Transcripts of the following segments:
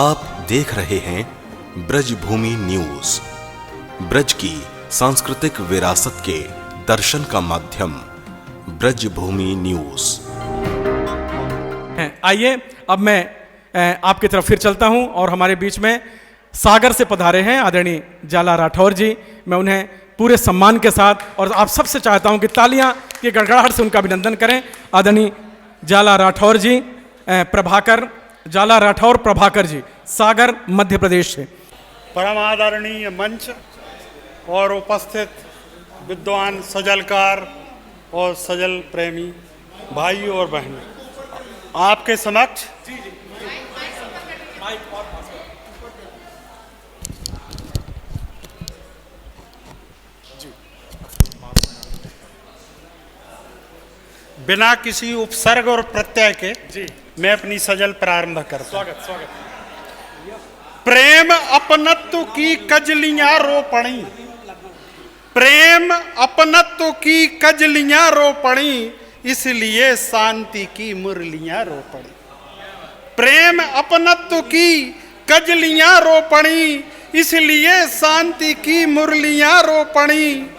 आप देख रहे हैं ब्रजभूमि न्यूज। ब्रज की सांस्कृतिक विरासत के दर्शन का माध्यम ब्रजभूमि न्यूज। आइए अब मैं आपकी तरफ फिर चलता हूं और हमारे बीच में सागर से पधारे हैं आदरणीय जाला राठौर जी। मैं उन्हें पूरे सम्मान के साथ और आप सबसे चाहता हूं कि तालियां की गड़गड़ाहट से उनका अभिनंदन करें। आदरणीय जाला राठौर जी, प्रभाकर जाला राठौर प्रभाकर जी, सागर मध्य प्रदेश से। परम आदरणीय मंच और उपस्थित विद्वान सजलकार और सजल प्रेमी भाई और बहनों, आपके समक्ष बिना किसी उपसर्ग और प्रत्यय के मैं अपनी सजल प्रारंभ करता हूं। स्वागत। प्रेम अपनत्व की कजलियां रोपणी, प्रेम अपनत्व की कजलियां रोपणी, इसलिए शांति की मुरलियां रोपणी। प्रेम अपनत्व की कजलियां रोपणी, इसलिए शांति की मुरलियां रोपणी।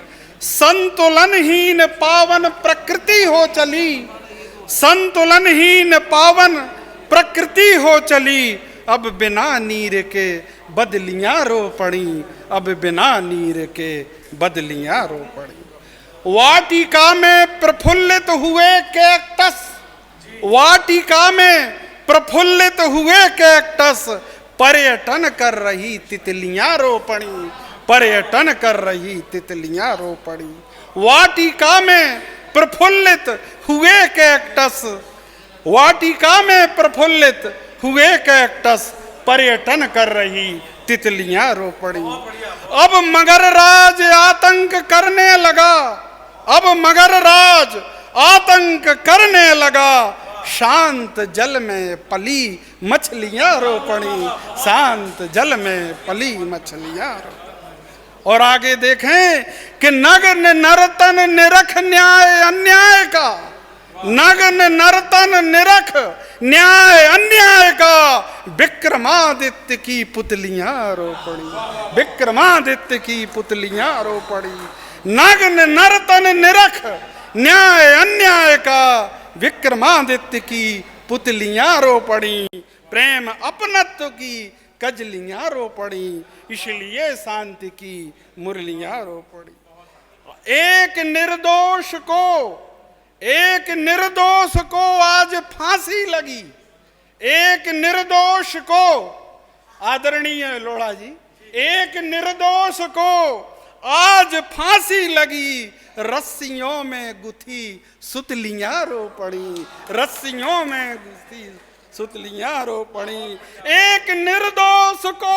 संतुलनहीन पावन प्रकृति हो चली, संतुलनहीन पावन प्रकृति हो चली, अब बिना नीर के बदलियां रोपणी, अब बिना नीर के बदलियां रोपणी। वाटिका में प्रफुल्लित हुए कैक्टस, वाटिका में प्रफुल्लित हुए कैक्टस, पर्यटन कर रही तितलियां रोपणी, पर्यटन कर रही तितलियां रोपणी। वाटिका में प्रफुल्लित हुए कैक्टस, वाटिका में प्रफुल्लित हुए कैक्टस, पर्यटन कर रही तितलियां रोपणी। अब मगर राज आतंक करने लगा, अब मगर राज आतंक करने लगा, शांत जल में पली मछलियां रोपणी, शांत जल में पली मछलियां रोपणी। और आगे देखें कि नग्न नर्तन निरख न्याय अन्याय का, नग्न नर्तन निरख न्याय अन्याय का, विक्रमादित्य की पुतलियां रोपणी, विक्रमादित्य की पुतलियां रोपणी। नग्न नर्तन निरख न्याय अन्याय का, विक्रमादित्य की पुतलियां रोपणी। प्रेम अपनत्व की कजलियां रोपणी, इसलिए शांति की मुरलियां रोपणी। एक निर्दोष को आज फांसी लगी, एक निर्दोष को, आदरणीय लोढ़ा जी, एक निर्दोष को आज फांसी लगी, रस्सियों में गुथी सुतलियां रोपणी, रस्सियों में गुथी सुतलियां रोपणी। एक निर्दोष को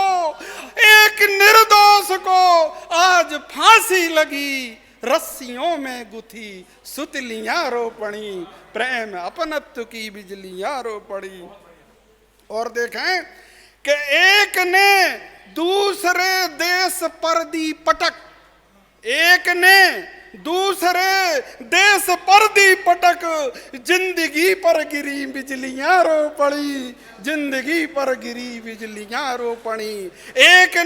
आज फांसी लगी, रस्सियों में गुथी सुतलियां रोपणी। प्रेम अपनत्व की बिजलियां रोपणी। और देखें कि एक ने दूसरे देश पर दी पटक, एक ने दूसरे देश पर दी पटक, जिंदगी पर गिरी बिजलियां रोपणी, जिंदगी पर गिरी बिजलियां रोपणी। एक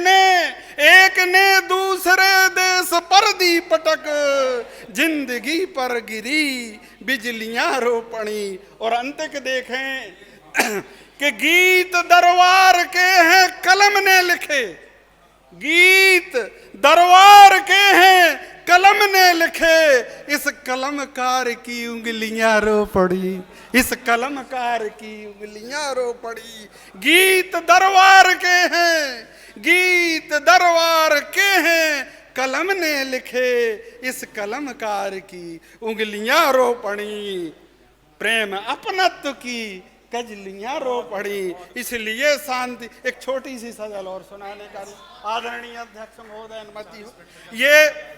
ने दूसरे देश पर दी पटक, जिंदगी पर गिरी बिजलियां रोपणी। और अंत के देखें कि गीत दरबार के हैं कलम ने लिखे, गीत दरबार के हैं कलम ने लिखे, इस कलमकार की उंगलियां रो पड़ी, इस कलमकार की उंगलियां रो पड़ी। गीत दरबार के हैं, गीत दरबार के हैं कलम ने लिखे, इस कलमकार की उंगलियां रो पड़ी। प्रेम अपनत्व की कजलियां रो पड़ी, इसलिए शांति। एक छोटी सी सजल और सुनाने का आदरणीय अध्यक्ष महोदय अनुमति हो। ये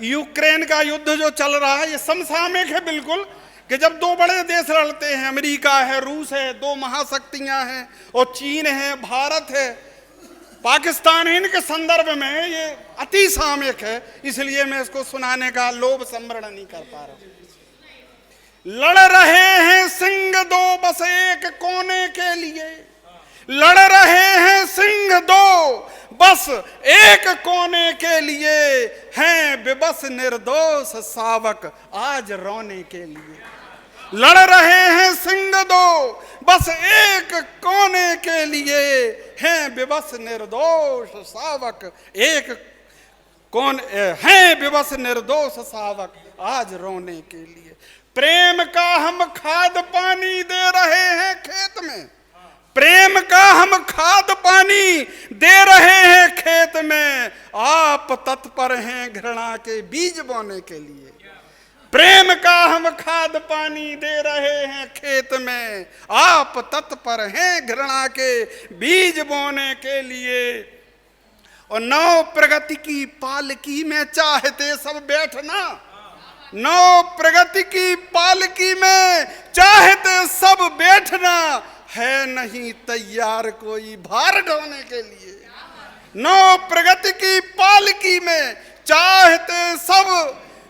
यूक्रेन का युद्ध जो चल रहा है, ये समसामयिक है बिल्कुल, कि जब दो बड़े देश लड़ते हैं, अमेरिका है, रूस है, दो महाशक्तियां हैं, और चीन है, भारत है, पाकिस्तान है, इनके संदर्भ में ये अति सामयिक है, इसलिए मैं इसको सुनाने का लोभ संवरण नहीं कर पा रहा। लड़ रहे हैं सिंह दो बस एक कोने के लिए, लड़ रहे हैं सिंह दो, बस एक कोने के लिए, हैं बेबस निर्दोष शावक आज रोने के लिए। लड़ रहे हैं सिंह दो, बस एक कोने के लिए, हैं बेबस निर्दोष शावक एक कौन हैं बेबस निर्दोष शावक आज रोने के लिए। प्रेम का हम खाद पानी दे रहे हैं खेत में, प्रेम का हम खाद पानी दे रहे हैं खेत में, आप तत्पर हैं घृणा के बीज बोने के लिए। प्रेम का हम खाद पानी दे रहे हैं खेत में, आप तत्पर हैं घृणा के बीज बोने के लिए। और नौ प्रगति की पालकी में चाहते सब बैठना, नौ प्रगति की पालकी में चाहते सब बैठना, है नहीं तैयार कोई भार ढोने के लिए। नौ प्रगति की पालकी में चाहते सब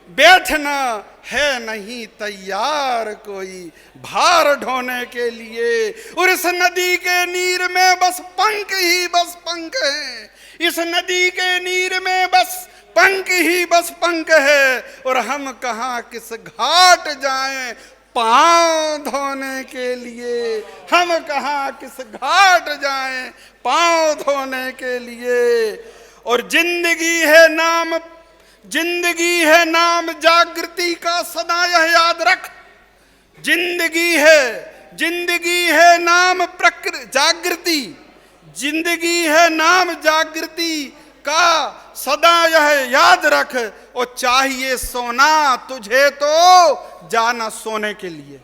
बैठना, है नहीं तैयार कोई भार ढोने के लिए। और इस नदी के नीर में बस पंख ही बस पंख है, इस नदी के नीर में बस पंख ही बस पंख है। और हम कहाँ किस घाट जाएं पांव धोने के लिए, हम कहाँ किस घाट जाएं पांव धोने के लिए। और जिंदगी है नाम, जिंदगी है नाम जागृति का सदा यह याद रख। जिंदगी है नाम जागृति, जिंदगी है नाम जागृति का सदा यह याद रख। और चाहिए सोना तुझे तो जाना सोने के लिए,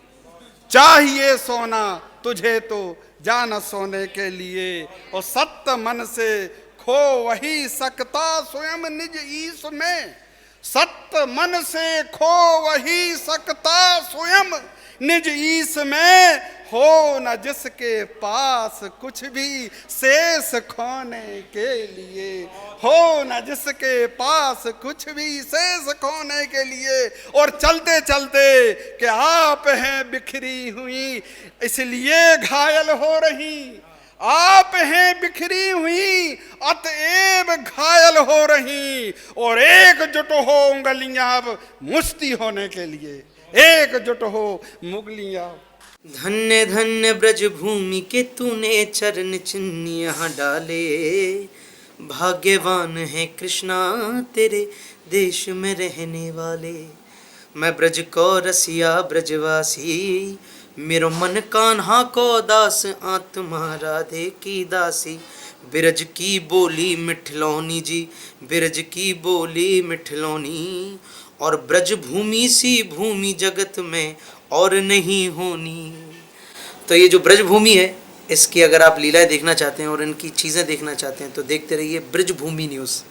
चाहिए सोना तुझे तो जाना सोने के लिए। और सत्य मन से खो वही सकता स्वयं निज ईश में, सत्य मन से खो वही सकता स्वयं निज ईश में। हो न जिसके पास कुछ भी शेष खोने के लिए, हो न जिसके पास कुछ भी शेष खोने के लिए। और चलते चलते कि आप हैं बिखरी हुई इसलिए घायल हो रही, आप हैं बिखरी हुई अतएव घायल हो रही। और एकजुट हो उंगलियां अब मुश्ती होने के लिए, एकजुट हो मुगलियां। धन्य धन्य ब्रज भूमि के तूने चरण चिन्ह यहाँ डाले, भाग्यवान है कृष्णा तेरे देश में रहने वाले। मैं ब्रज को रसिया ब्रजवासी, मेरो मन कान्हा को दास आत्मा राधे की दासी। बिरज की बोली मिठलौनी जी, बिरज की बोली मिठलौनी। और ब्रज भूमि सी भूमि जगत में और नहीं होनी। तो ये जो ब्रज भूमि है, इसकी अगर आप लीलाएं देखना चाहते हैं और इनकी चीज़ें देखना चाहते हैं तो देखते रहिए ब्रज भूमि न्यूज़।